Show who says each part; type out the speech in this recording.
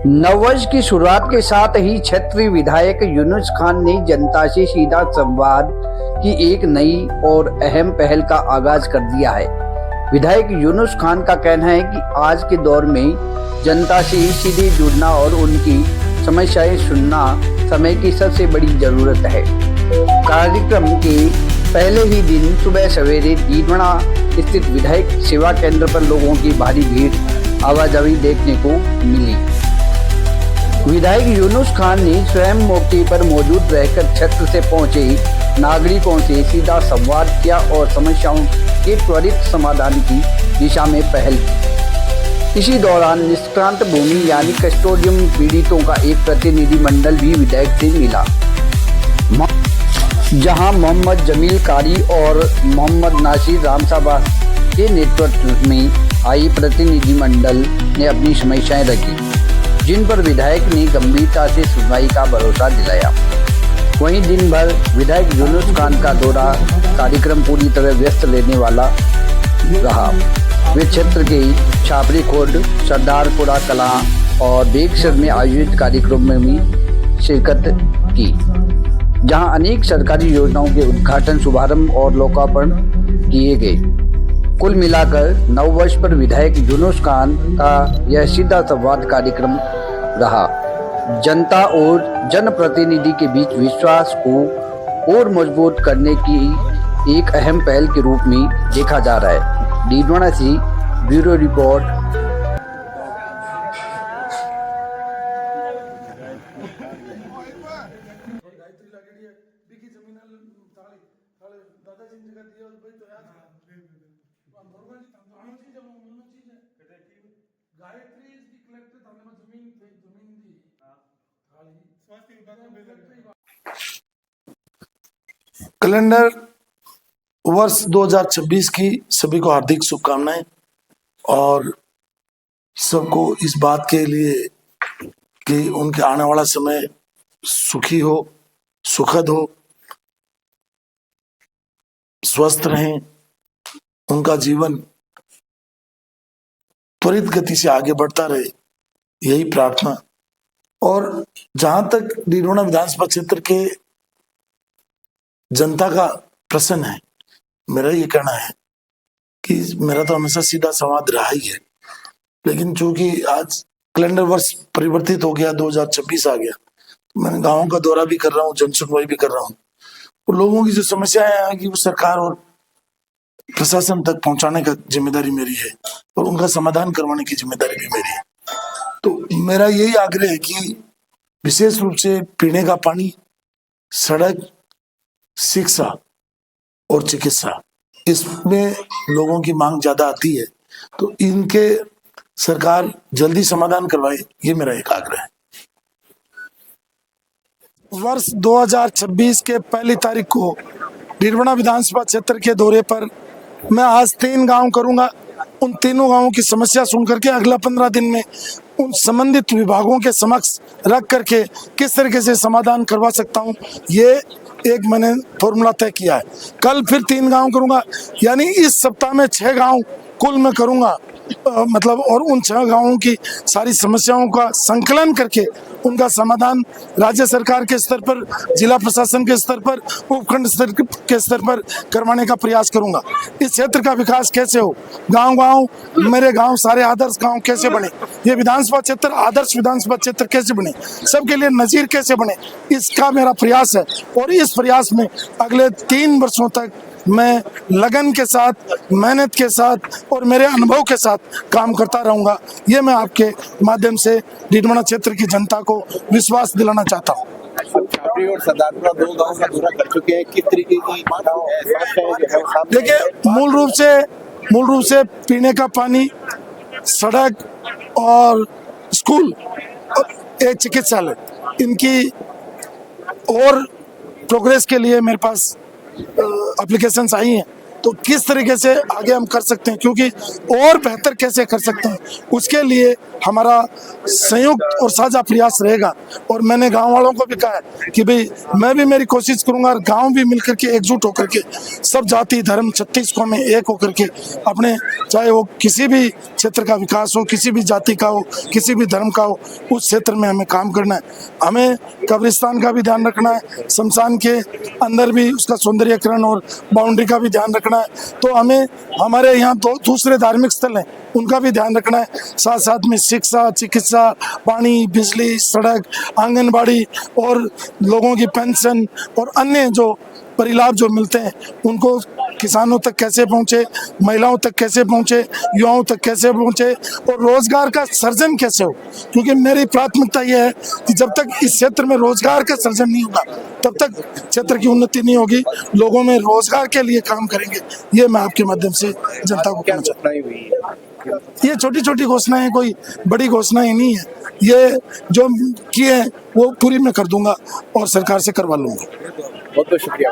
Speaker 1: नववर्ष की शुरुआत के साथ ही क्षेत्रीय विधायक यूनुस खान ने जनता से सीधा संवाद की एक नई और अहम पहल का आगाज कर दिया है। विधायक यूनुस खान का कहना है कि आज के दौर में जनता से सीधे जुड़ना और उनकी समस्याएं सुनना समय की सबसे बड़ी जरूरत है। कार्यक्रम के पहले ही दिन सुबह सवेरे डीडवाना स्थित विधायक सेवा केंद्र पर लोगों की भारी भीड़ आवाजाही देखने को मिली। विधायक यूनुस खान ने स्वयं मौके पर मौजूद रहकर क्षेत्र से पहुंचे नागरिकों से सीधा संवाद किया और समस्याओं के त्वरित समाधान की दिशा में पहल की। इसी दौरान निष्क्रांत भूमि यानी कस्टोडियम पीड़ितों का एक प्रतिनिधि मंडल भी विधायक से मिला, जहां मोहम्मद जमील कारी और मोहम्मद नासिर रामसाबा के नेतृत्व में आई प्रतिनिधि मंडल ने अपनी समस्याएं रखी, जिन पर विधायक ने गंभीरता से सुनवाई का भरोसा दिलाया। वहीं दिन भर विधायक यूनुस खान का दौरा कार्यक्रम पूरी तरह व्यस्त लेने वाला रहा। वे क्षेत्र के छापरी खोड, सरदारपुरा कलां और बेगसर में आयोजित कार्यक्रम में भी शिरकत की, जहां अनेक सरकारी योजनाओं के उद्घाटन, शुभारंभ और लोकार्पण किए गए। कुल मिलाकर नववर्ष पर विधायक यूनुस खान का यह सीधा संवाद कार्यक्रम रहा जनता और जनप्रतिनिधि के बीच विश्वास को और मजबूत करने की एक अहम पहल के रूप में देखा जा रहा है। डीडवाना से bureau report.
Speaker 2: Gayatri is the collector थाने में जमीन दी स्वास्थ्य विभाग में कैलेंडर वर्ष 2026 की सभी को हार्दिक शुभकामनाएं और सबको इस बात के लिए कि उनके आने वाला समय सुखी हो, सुखद हो, स्वस्थ रहें, उनका जीवन त्वरित गति से आगे बढ़ता रहे, यही प्रार्थना। और जहां तक डीडवाना विधानसभा क्षेत्र के जनता का प्रश्न है, मेरा ये कहना है कि मेरा तो हमेशा सीधा संवाद रहा ही है, लेकिन चूंकि आज कैलेंडर वर्ष परिवर्तित हो गया, 2026 आ गया, तो मैं गाँव का दौरा भी कर रहा हूँ, जन सुनवाई भी कर रहा हूँ। और लोगों की जो समस्याएं हैं कि वो सरकार और प्रशासन तक पहुंचाने का जिम्मेदारी मेरी है और उनका समाधान करवाने की जिम्मेदारी भी मेरी है। तो मेरा यही आग्रह है कि विशेष रूप से पीने का पानी, सड़क, शिक्षा और चिकित्सा, इसमें लोगों की मांग ज्यादा आती है, तो इनके सरकार जल्दी समाधान करवाए, ये मेरा एक आग्रह है। वर्ष 2026 के पहली तारीख को डीडवाना विधानसभा क्षेत्र के दौरे पर मैं आज 3 गांव करूंगा। उन तीनों गांवों की समस्या सुन करके अगला 15 दिन में उन संबंधित विभागों के समक्ष रख करके किस तरीके से समाधान करवा सकता हूं, ये एक मैंने फॉर्मूला तय किया है। कल फिर 3 गांव करूंगा, यानी इस सप्ताह में 6 गांव कुल में करूंगा, मतलब और उन 6 गांवों की सारी समस्याओं का संकलन करके उनका समाधान राज्य सरकार के स्तर पर, जिला प्रशासन के स्तर पर, उपखंड स्तर के स्तर पर करवाने का प्रयास करूंगा। इस क्षेत्र का विकास कैसे हो, गांव-गांव मेरे गांव सारे आदर्श गांव कैसे बने, ये विधानसभा क्षेत्र आदर्श विधानसभा क्षेत्र कैसे बने, सबके लिए नजीर कैसे बने, इसका मेरा प्रयास है। और इस प्रयास में अगले 3 वर्षों तक मैं लगन के साथ, मेहनत के साथ और मेरे अनुभव के साथ काम करता रहूंगा। ये मैं आपके माध्यम से डीडवाना क्षेत्र की जनता को विश्वास दिलाना चाहता हूँ।
Speaker 3: छापरी और सरदारपुरा 2 गांव का दौरा कर चुके हैं, किस तरीके की समस्याएं?
Speaker 2: देखिए, मूल रूप से पीने का पानी, सड़क और स्कूल और एक चिकित्सालय, इनकी और प्रोग्रेस के लिए मेरे पास एप्लीकेशंस आई हैं, तो तो किस तरीके से आगे हम कर सकते हैं, क्योंकि और बेहतर कैसे कर सकते हैं, उसके लिए हमारा संयुक्त और साझा प्रयास रहेगा। और मैंने गांव वालों को भी कहा है कि भाई मैं भी मेरी कोशिश करूंगा और गांव भी मिलकर के एकजुट होकर के सब जाति धर्म 36 कौम में एक होकर के अपने, चाहे वो किसी भी क्षेत्र का विकास हो, किसी भी जाति का हो, किसी भी धर्म का हो, उस क्षेत्र में हमें काम करना है। हमें कब्रिस्तान का भी ध्यान रखना है, शमशान के अंदर भी उसका सौंदर्यीकरण और बाउंड्री का भी ध्यान रखना है। तो हमें हमारे यहाँ दूसरे धार्मिक स्थल हैं उनका भी ध्यान रखना है, साथ साथ में शिक्षा, चिकित्सा, पानी, बिजली, सड़क, आंगनबाड़ी और लोगों की पेंशन और अन्य जो परिलाभ जो मिलते हैं उनको किसानों तक कैसे पहुंचे, महिलाओं तक कैसे पहुंचे, युवाओं तक कैसे पहुंचे और रोजगार का सृजन कैसे हो। क्योंकि मेरी प्राथमिकता यह है कि जब तक इस क्षेत्र में रोजगार का सृजन नहीं होगा तब तक क्षेत्र की उन्नति नहीं होगी। लोगों में रोजगार के लिए काम करेंगे, ये मैं आपके माध्यम से जनता को कहना चाहता हूं। ये छोटी छोटी घोषणाएं कोई बड़ी घोषणाएं नहीं है, ये जो किए हैं वो पूरी मैं कर दूंगा और सरकार से करवा लूंगा।
Speaker 3: बहुत बहुत शुक्रिया।